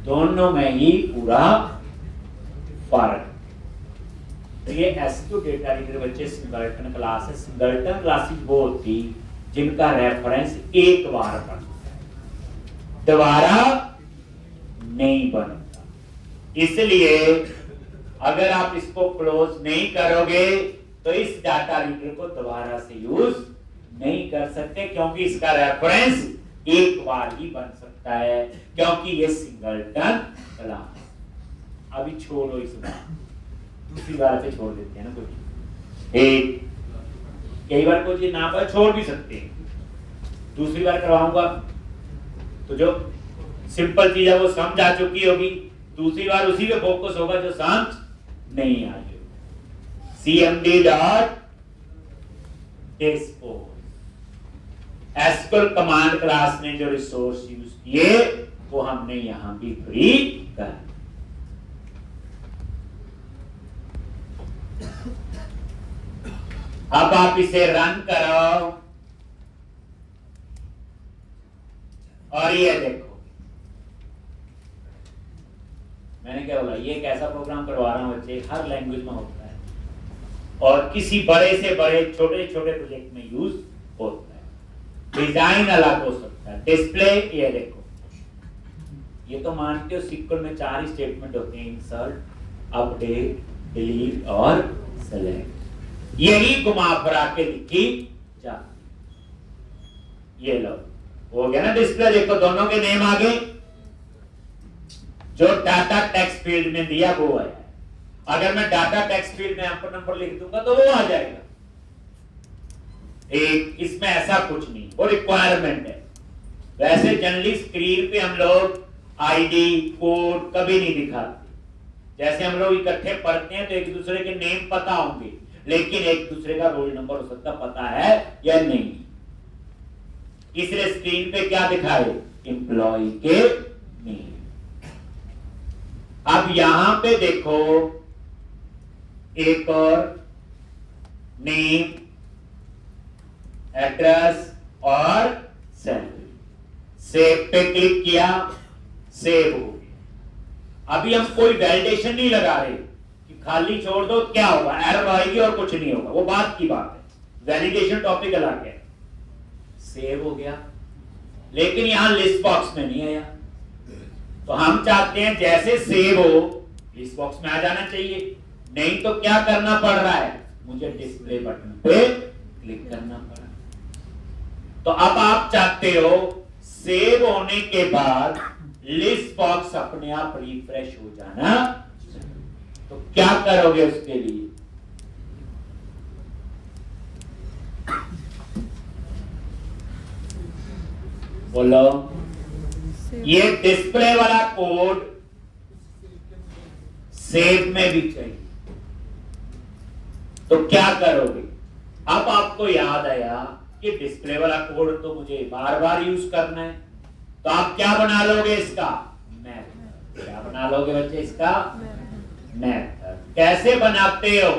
दोनों में ही पूरा फर्क। तो ये एसक्यू डेटा रीडर बच्चे सिंगलटन क्लास है। सिंगलटन क्लासेस वो होती जिनका रेफरेंस एक बार बनता है, दोबारा नहीं बनता। इसलिए अगर आप इसको क्लोज नहीं करोगे तो इस डाटा रीडर को दोबारा से यूज नहीं कर सकते, क्योंकि इसका रेफरेंस एक बार ही बन सकता है, क्योंकि ये सिंगलटन क्लास। अभी छोड़ो इस बार, दूसरी बार पे छोड़ देते हैं ना कुछ। एक कई बार कोई चीज ना पर छोड़ भी सकते हैं, दूसरी बार करवाऊंगा तो जो सिंपल चीज है वो समझ आ चुकी होगी, दूसरी बार उसी पे फोकस होगा जो समझ नहीं आ रही। cmd.dispose एसक्यूएल कमांड क्लास ने जो रिसोर्स यूज किए वो हमने यहां भी फ्री कर। अब आप इसे रन करो और ये देखो, मैंने क्या बोला, ये एक ऐसा प्रोग्राम करवा रहा हूं बच्चे, हर लैंग्वेज में होता है और किसी बड़े से बड़े छोटे छोटे प्रोजेक्ट में यूज होता है। डिजाइन अलग हो सकता है, डिस्प्ले, ये देखो, ये तो मानते हो सीक्वल में 4 ही स्टेटमेंट होते हैं, इंसर्ट, अपडेट, डिलीट और सेलेक्ट, यही घुमा फिरा के लिखी जाती। ये लो, हो गया ना डिस्प्ले, देखो दोनों के नेम आ गए, जो डाटा टेक्स्ट फील्ड में दिया वो आया। अगर मैं डाटा टेक्स्ट फील्ड में आपको नंबर लिख दूंगा तो वो आ जाएगा। एक इसमें ऐसा कुछ नहीं, वो रिक्वायरमेंट है। वैसे जनरली स्क्रीन पे हम लोग आईडी कोड कभी नहीं दिखाते, जैसे हम लोग इकट्ठे पढ़ते हैं तो एक दूसरे के नेम पता होंगे, लेकिन एक दूसरे का रोल नंबर हो सकता पता है या नहीं, इसलिए स्क्रीन पे क्या दिखाए, एम्प्लॉय के नेम। अब यहां पे देखो एक और नेम, एड्रेस और सैलरी, सेव पे क्लिक किया, सेव हो गया। अभी हम कोई वैलिडेशन नहीं लगा रहे कि खाली छोड़ दो क्या होगा, एरर आएगी और कुछ नहीं होगा, वो बात की बात है, वैलिडेशन टॉपिक अलग है। सेव हो गया, लेकिन यहां लिस्ट बॉक्स में नहीं आया, तो हम चाहते हैं जैसे सेव हो लिस्ट बॉक्स में आ जाना चाहिए, नहीं तो क्या करना पड़ रहा है, मुझे डिस्प्ले बटन पे क्लिक करना पड़ा। तो अब आप चाहते हो सेव होने के बाद लिस्ट बॉक्स अपने आप रिफ्रेश हो जाना, तो क्या करोगे उसके लिए, बोलो। ये डिस्प्ले वाला कोड सेव में भी चाहिए, तो क्या करोगे। अब आपको याद आया कि डिस्प्ले वाला कोड तो मुझे बार बार यूज करना है, तो आप क्या बना लोगे, इसका मेथड। क्या बना लोगे बच्चे, इसका मेथड। कैसे बनाते हो,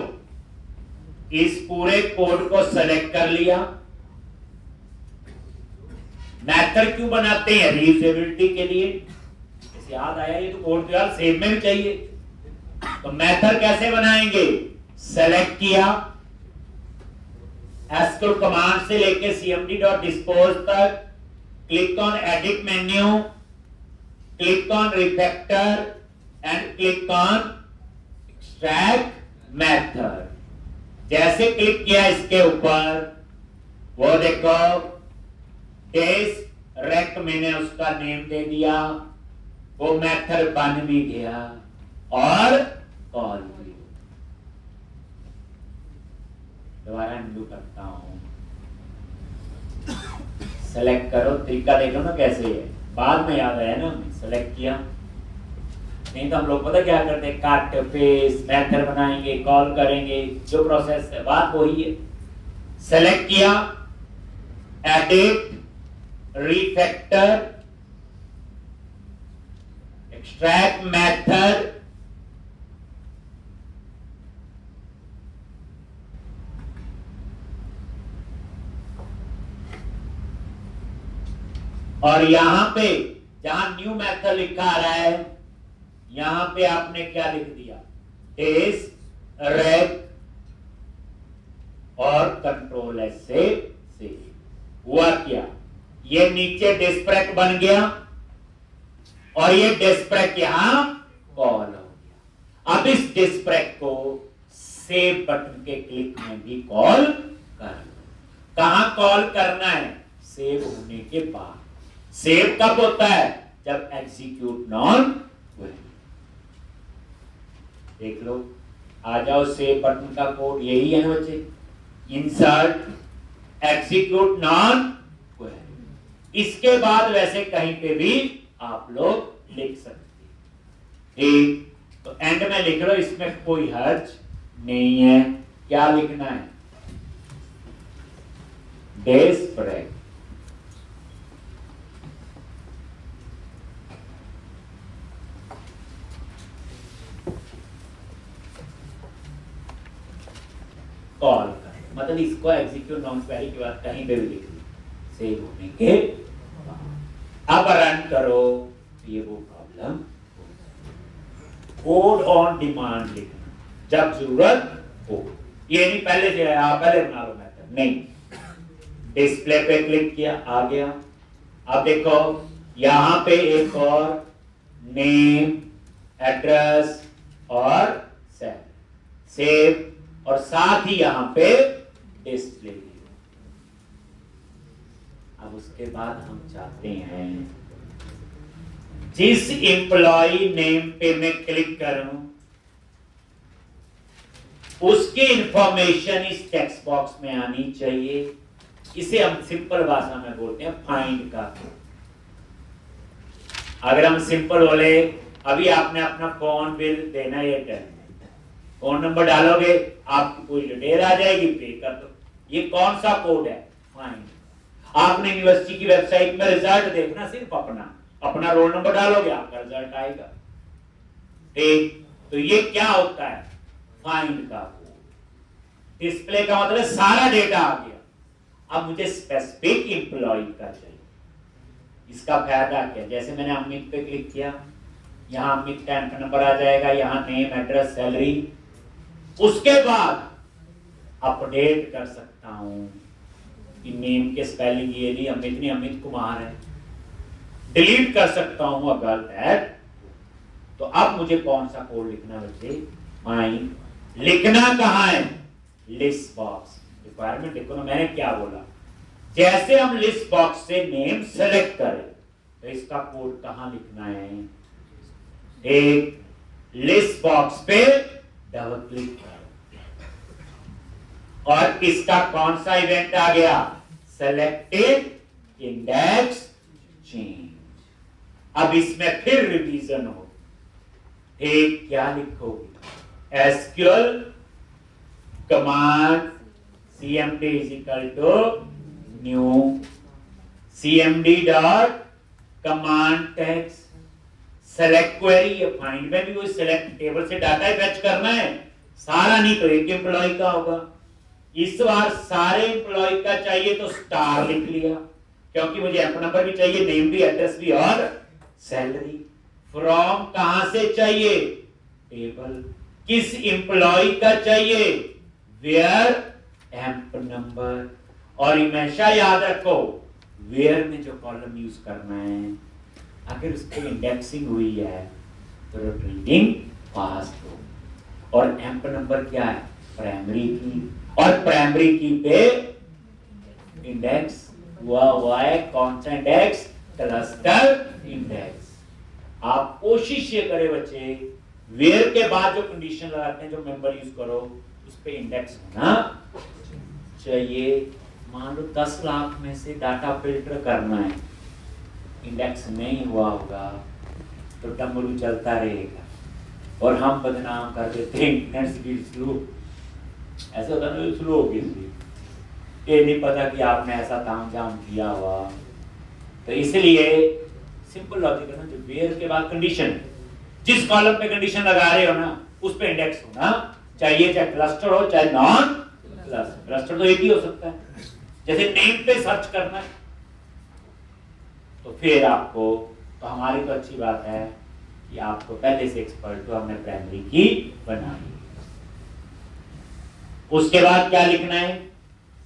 इस पूरे कोड को सेलेक्ट कर लिया। मेथड क्यों बनाते हैं, रीयूजेबिलिटी के लिए। जैसे याद आया, ये तो कोड तो यार सेव में भी चाहिए, तो मेथड कैसे बनाएंगे, सेलेक्ट किया, एसक्यूएल कमांड से लेके cmd.dispose तक, click on edit menu, click on refactor and click on extract method. जैसे क्लिक किया इसके ऊपर, वो देखो टेस्ट रेक, मैंने उसका नेम दे दिया, वो मेथड बन भी गया और कॉल भी। दोबारा अनडू करता हूं, सेलेक्ट करो, तरीका देख लो ना कैसे है, बाद में याद आया ना, सेलेक्ट किया। नहीं तो हम लोग पता क्या करते हैं, काट पेस्ट मेथड बनाएंगे, कॉल करेंगे, जो प्रोसेस है बात वही है। सेलेक्ट किया, एडिट, रिफैक्टर, एक्सट्रैक्ट मेथड, और यहां पे जहां न्यू मेथड लिखा आ रहा है, यहां पे आपने क्या लिख दिया, टेस्ट रेक और कंट्रोल एस से हुआ क्या, ये नीचे डिस्प्रेक बन गया और ये डिस्प्रेक यहां कॉल हो गया। अब इस डिस्प्रेक को सेव बटन के क्लिक में भी कॉल कर लो। कहां कॉल करना है, सेव होने के बाद। सेव कब होता है, जब एग्जीक्यूट नॉन हुए। देख लो, आ जाओ, सेव बटन का कोड यही है ना बच्चे, इंसर्ट एग्जीक्यूट नॉन हुए। इसके बाद वैसे कहीं पे भी आप लोग लिख सकते हैं, ठीक। तो एंड में लिख लो, इसमें कोई हर्ज नहीं है। क्या लिखना है, डिस्प्रेक। कॉल कर, मतलब इसको एग्जीक्यूट नॉन क्वेरी के बाद कहीं पे भी लिख लो, सेव होने के बाद। अब रन करो तो ये वो प्रॉब्लम, कोड ऑन डिमांड लिखना जब जरूरत हो, ये नहीं पहले से पहले बना लो मेथड, नहीं। डिस्प्ले पे क्लिक किया, आ गया। अब देखो यहां पे एक और नेम, एड्रेस और सेव और साथ ही यहां पे डिस्प्ले। अब उसके बाद हम चाहते हैं जिस एम्प्लॉय नेम पे मैं क्लिक करूं उसकी इंफॉर्मेशन इस टेक्स्ट बॉक्स में आनी चाहिए। इसे हम सिंपल भाषा में बोलते हैं फाइंड का। अगर हम सिंपल बोले, अभी आपने अपना फोन बिल देना है, फोन नंबर डालोगे आपकी पूरी डिटेल आ जाएगी, पे कर दो। ये कौन सा कोड है? फाइंड। आपने यूनिवर्सिटी की वेबसाइट में रिजल्ट देखना, सिर्फ अपना रोल नंबर डालोगे आपका रिजल्ट आएगा। ठीक, तो ये क्या होता है? फाइंड का कोड। डिस्प्ले का मतलब सारा डेटा आ गया। अब मुझे स्पेसिफिक एम्प्लॉय का चाहिए। इसका फायदा क्या? जैसे मैंने अमित पे क्लिक किया, यहाँ अमित का नंबर आ जाएगा, यहाँ नेम, एड्रेस, सैलरी। उसके बाद अपडेट कर सकता हूं कि नेम के स्पेलिंग ये नहीं, अमित नहीं, अमित कुमार है। डिलीट कर सकता हूं अगर दैट। तो अब मुझे कौन सा कोड लिखना बच्चे? फाइंड। लिखना कहां है? List box. रिक्वायरमेंट देखो ना, मैंने क्या बोला, जैसे हम लिस्ट बॉक्स से नेम सेलेक्ट करें तो इसका कोड कहां लिखना है? एक लिस्ट बॉक्स पे डबल क्लिक करो और इसका कौन सा इवेंट आ गया? Selected index change. अब इसमें फिर रिवीजन हो। एक क्या लिखोगे? SQL command cmd is equal to new cmd dot command text select query। ये फाइंड में भी कोई सेलेक्ट टेबल से डाटा ही फेच करना है, सारा नहीं तो एक एम्प्लॉय का होगा। इस बार सारे एम्प्लॉय का चाहिए तो स्टार लिख लिया, क्योंकि मुझे एम्प नंबर भी चाहिए, नेम भी, एड्रेस भी और सैलरी। फ्रॉम कहां से चाहिए? टेबल। किस एम्प्लॉय का चाहिए? Where emp number. और हमेशा याद रखो वेयर में जो कॉलम यूज करना है, अगर उस पर इंडेक्सिंग हुई है तो रिट्रीविंग फास्ट हो। और एम्प नंबर क्या है? प्राइमरी की, और प्राइमरी की पे इंडेक्स हुआ है कौन सा इंडेक्स? Cluster index. आप कोशिश ये करें बच्चे, वेयर के बाद जो कंडीशन लगाते हैं, जो मेंबर यूज करो, उस पे इंडेक्स होना चाहिए। मान लो 10 लाख में से डाटा फिल्टर करना है, इंडेक्स नहीं हुआ होगा तो डमरू चलता रहेगा और हम बदनाम कर देते हैं इंटरनेट स्पीड स्लो। ऐसा होता है स्लो हो गई, ये नहीं पता कि आपने ऐसा तामझाम किया हुआ। तो इसलिए सिंपल लॉजिक है ना, जो वेयर के बाद कंडीशन, जिस कॉलम पे कंडीशन लगा रहे हो ना उस पे इंडेक्स होना चाहिए, चाहे क्लस्टर हो चाहे नॉन क्लस्टर। क्लस्टर तो एक ही हो सकता है। जैसे नेम पे सर्च करना है तो फिर आपको, तो हमारी तो अच्छी बात है कि आपको पहले से एक्सपर्ट हो, हमने प्राइमरी की बनाई। उसके बाद क्या लिखना है?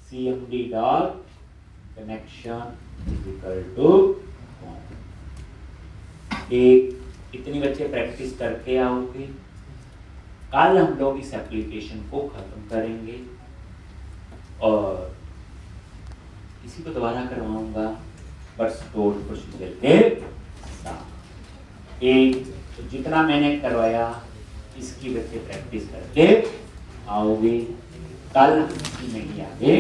cmd dot connection is equal to. एक इतनी बच्चे प्रैक्टिस करके आओगे, कल हम लोग इस एप्लीकेशन को खत्म करेंगे और इसी को दोबारा करवाऊंगा बट स्टोर प्रोसीजर के साथ। एक तो जितना मैंने करवाया इसकी बच्चे प्रैक्टिस करके आओगे, कल इसी में ही आगे